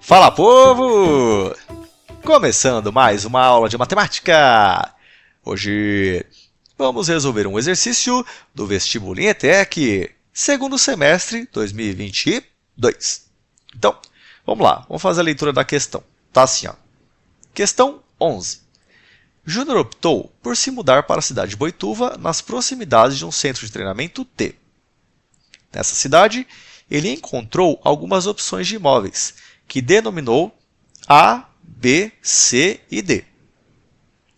Fala, povo! Começando mais uma aula de matemática! Hoje vamos resolver um exercício do Vestibulinha ETEC, segundo semestre 2022. Então, vamos lá, vamos fazer a leitura da questão. Tá assim, ó. Questão 11. Júnior optou por se mudar para a cidade de Boituva, nas proximidades de um centro de treinamento T. Nessa cidade, ele encontrou algumas opções de imóveis, que denominou A, B, C e D.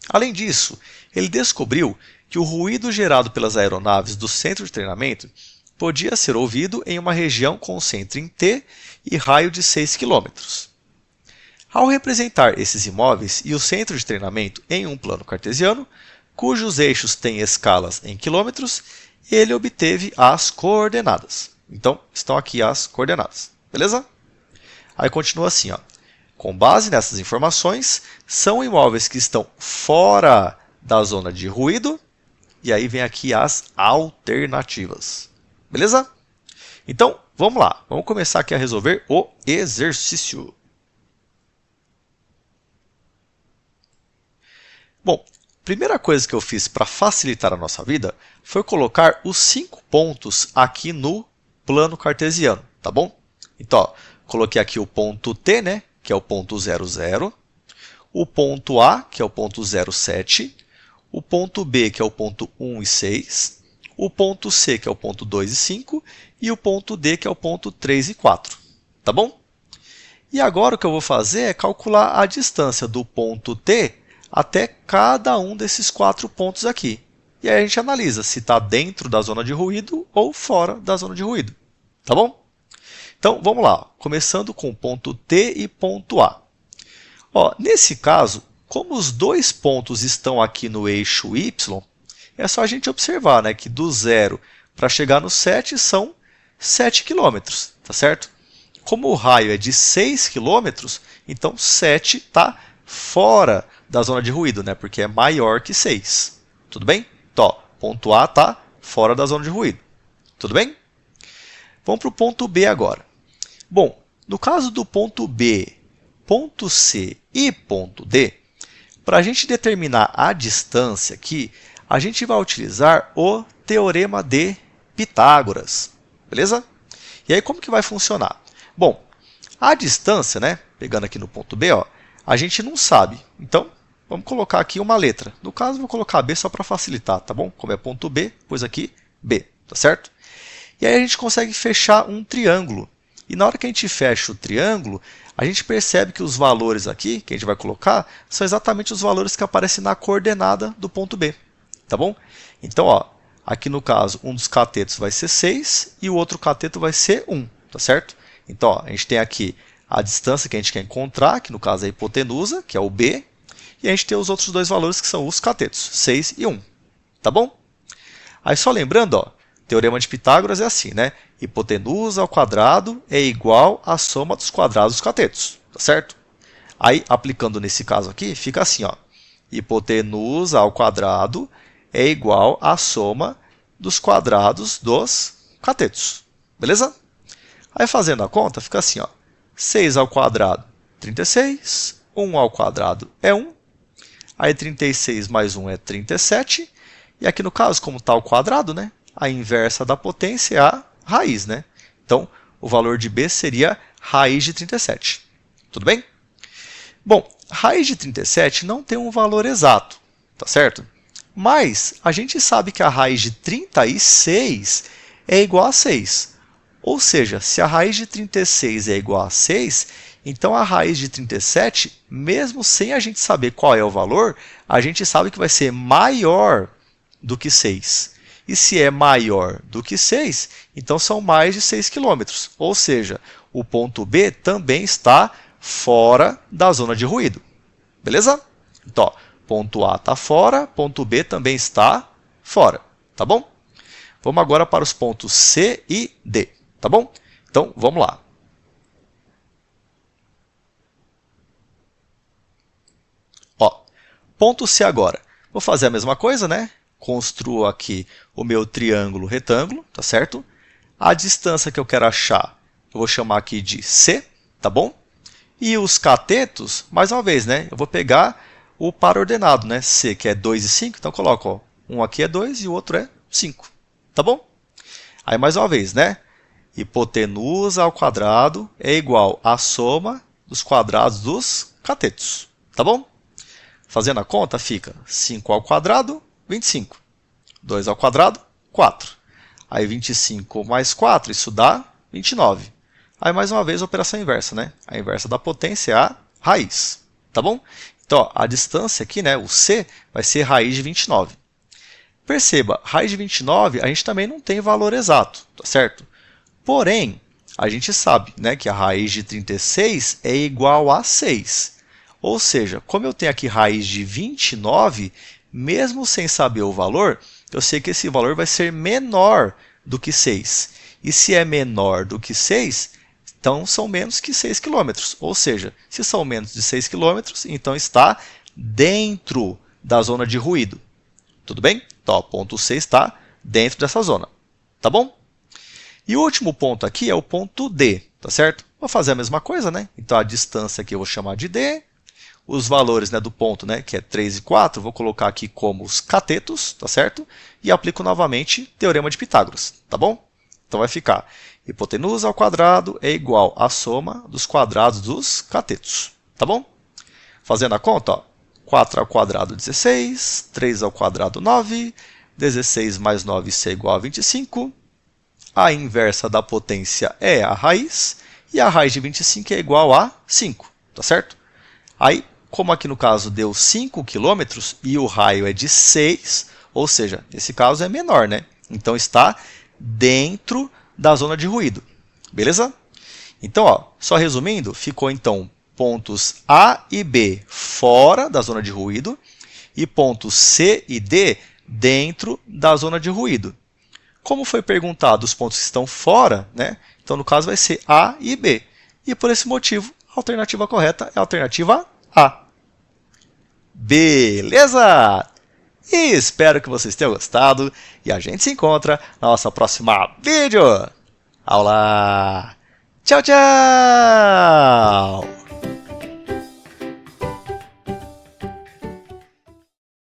Além disso, ele descobriu que o ruído gerado pelas aeronaves do centro de treinamento podia ser ouvido em uma região com centro em T e raio de 6 km. Ao representar esses imóveis e o centro de treinamento em um plano cartesiano, cujos eixos têm escalas em quilômetros, ele obteve as coordenadas. Então, estão aqui as coordenadas, beleza? Aí continua assim, ó. Com base nessas informações, são imóveis que estão fora da zona de ruído, e aí vem aqui as alternativas, beleza? Então, vamos lá, vamos começar aqui a resolver o exercício. Bom, primeira coisa que eu fiz para facilitar a nossa vida foi colocar os 5 pontos aqui no plano cartesiano, tá bom? Então, ó, coloquei aqui o ponto T, né, que é o ponto 00, o ponto A, que é o ponto 07, o ponto B, que é o ponto 1 e 6, o ponto C, que é o ponto 2 e 5, e o ponto D, que é o ponto 3 e 4, tá bom? E agora o que eu vou fazer é calcular a distância do ponto T até cada um desses 4 pontos aqui. E aí a gente analisa se está dentro da zona de ruído ou fora da zona de ruído. Tá bom? Então, vamos lá. Começando com ponto T e ponto A. Ó, nesse caso, como os dois pontos estão aqui no eixo Y, é só a gente observar, né, que do 0 para chegar no 7 são 7 km, tá certo? Como o raio é de 6 km, então 7 está fora da zona de ruído, né? Porque é maior que 6. Tudo bem? Então, ó, ponto A está fora da zona de ruído. Tudo bem? Vamos para o ponto B agora. Bom, no caso do ponto B, ponto C e ponto D, para a gente determinar a distância aqui, a gente vai utilizar o Teorema de Pitágoras. Beleza? E aí, como que vai funcionar? Bom, a distância, né? Pegando aqui no ponto B, ó, a gente não sabe. Então, vamos colocar aqui uma letra. No caso, vou colocar B só para facilitar, tá bom? Como é ponto B, pus aqui B, tá certo? E aí a gente consegue fechar um triângulo. E na hora que a gente fecha o triângulo, a gente percebe que os valores aqui, que a gente vai colocar, são exatamente os valores que aparecem na coordenada do ponto B, tá bom? Então, ó, aqui no caso, um dos catetos vai ser 6 e o outro cateto vai ser 1, tá certo? Então, ó, a gente tem aqui a distância que a gente quer encontrar, que no caso é a hipotenusa, que é o B, e a gente tem os outros dois valores que são os catetos, 6 e 1. Tá bom? Aí só lembrando, ó, Teorema de Pitágoras é assim, né? Hipotenusa ao quadrado é igual à soma dos quadrados dos catetos, tá certo? Aí, aplicando nesse caso aqui, fica assim, ó. Hipotenusa ao quadrado é igual à soma dos quadrados dos catetos, beleza? Aí, fazendo a conta, fica assim, ó. 6 ao quadrado, 36. 1 ao quadrado é 1. Aí 36 mais 1 é 37. E aqui no caso, como está ao quadrado, né, a inversa da potência é a raiz, né? Então, o valor de B seria raiz de 37. Tudo bem? Bom, raiz de 37 não tem um valor exato, tá certo? Mas a gente sabe que a raiz de 36 é igual a 6. Ou seja, se a raiz de 36 é igual a 6, então a raiz de 37, mesmo sem a gente saber qual é o valor, a gente sabe que vai ser maior do que 6. E se é maior do que 6, então são mais de 6 km. Ou seja, o ponto B também está fora da zona de ruído. Beleza? Então, ó, ponto A está fora, ponto B também está fora. Tá bom? Vamos agora para os pontos C e D. Tá bom? Então, vamos lá. Ó, ponto C agora. Vou fazer a mesma coisa, né? Construo aqui o meu triângulo retângulo, tá certo? A distância que eu quero achar, eu vou chamar aqui de C, tá bom? E os catetos, mais uma vez, né? Eu vou pegar o par ordenado, né? C, que é 2 e 5, então eu coloco, ó, um aqui é 2 e o outro é 5. Tá bom? Aí, mais uma vez, né? Hipotenusa ao quadrado é igual à soma dos quadrados dos catetos. Tá bom? Fazendo a conta, fica 5 ao quadrado, 25. 2 ao quadrado, 4. Aí 25 mais 4, isso dá 29. Aí mais uma vez a operação inversa, né? A inversa da potência é a raiz. Tá bom? Então, ó, a distância aqui, né, o C, vai ser raiz de 29. Perceba, raiz de 29 a gente também não tem valor exato, tá certo? Porém, a gente sabe, né, que a raiz de 36 é igual a 6. Ou seja, como eu tenho aqui raiz de 29, mesmo sem saber o valor, eu sei que esse valor vai ser menor do que 6. E se é menor do que 6, então são menos que 6 km. Ou seja, se são menos de 6 km, então está dentro da zona de ruído. Tudo bem? Então, o ponto C está dentro dessa zona. Tá bom? E o último ponto aqui é o ponto D, tá certo? Vou fazer a mesma coisa, né? Então, a distância aqui eu vou chamar de D. Os valores, né, do ponto, né, que é 3 e 4, vou colocar aqui como os catetos, tá certo? E aplico novamente Teorema de Pitágoras, tá bom? Então, vai ficar hipotenusa ao quadrado é igual à soma dos quadrados dos catetos, tá bom? Fazendo a conta, ó, 4 ao quadrado, 16, 3 ao quadrado, 9, 16 mais 9, isso é igual a 25. A inversa da potência é a raiz, e a raiz de 25 é igual a 5, tá certo? Aí, como aqui no caso deu 5 km e o raio é de 6, ou seja, nesse caso é menor, né? Então está dentro da zona de ruído, beleza? Então, ó, só resumindo, ficou então pontos A e B fora da zona de ruído e pontos C e D dentro da zona de ruído. Como foi perguntado os pontos que estão fora, né? Então, no caso, vai ser A e B. E por esse motivo, a alternativa correta é a alternativa A. Beleza? E espero que vocês tenham gostado. E a gente se encontra na nossa próxima vídeo. Aula! Tchau, tchau!